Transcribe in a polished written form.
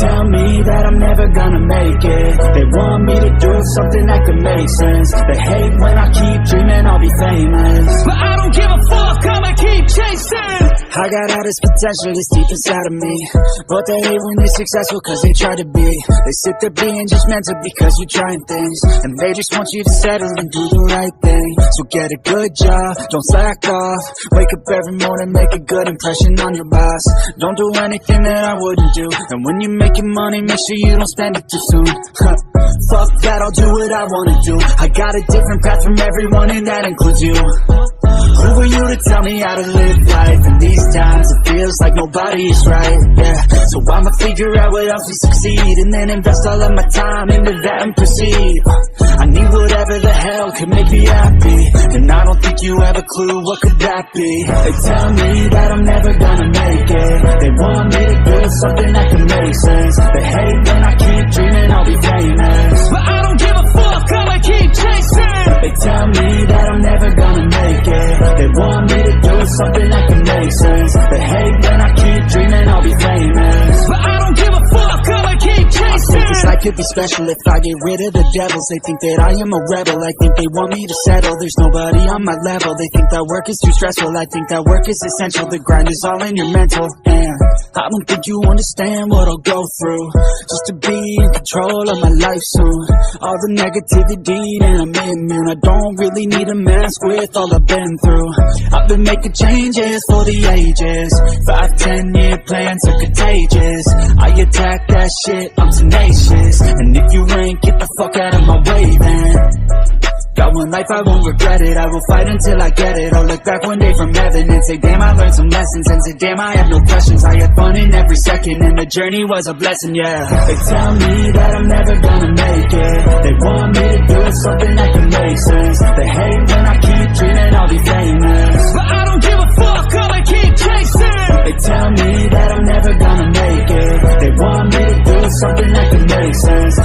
tell me that I'm never gonna make it. They want me to do something that could make sense. They hate when I keep dreaming I'll be famous, but I don't give a fuck, I'ma keep chasing. I got all this potential that's deep inside of me, but they hate when they're successful cause they try to be. They sit there being judgmental because you're trying things, and they just want you to settle and do the right thing. So get a good job, don't slack off. Wake up every morning, make a good impression on your boss. Don't do anything that I wouldn't do, and when you're making money, make sure you don't spend it too soon. Fuck that, I'll do what I wanna do. I got a different path from everyone, and that includes you. Who are you to tell me how to live life? In these times it feels like nobody is right, yeah. So I'ma figure out what else will succeed, and then invest all of my time into that and proceed. I need whatever the hell could make me happy, and I don't think you have a clue what could that be. They tell me that I'm never gonna make it. They want me to do something that can make sense. They hate when I keep dreaming I'll be famous, but I don't give a fuck, I'ma keep chasing. They tell me that I'm never gonna make it. They want me to do something that can make sense. They hate when I keep dreaming I'll be famous, but I don't give a fuck, I'ma keep chasing. I think this life could be special if I get rid of the devils. They think that I am a rebel, I think they want me to settle. There's nobody on my level, they think that work is too stressful. I think that work is essential, the grind is all in your mental. And I don't think you understand what I'll go through just to be in control of my life soon. All the negativity and I'm immune, I don't really need a mask with all I've been through. I've been making changes for the ages. 5-10 year plans are contagious. I attack that shit, I'm tenacious. And if you ain't, get the fuck out of my way then. Got one life, I won't regret it. I will fight until I get it. I'll look back one day from heaven and say, damn, I learned some lessons. And say, damn, I have no questions. I had fun in every second, and the journey was a blessing, yeah. They tell me that I'm never gonna make it. They want me to do something that can make sense. They hate when I keep dreaming I'll be famous, but I don't give a fuck, I'ma keep chasing. They tell me that I'm never gonna make it. They want me to do something that can make sense.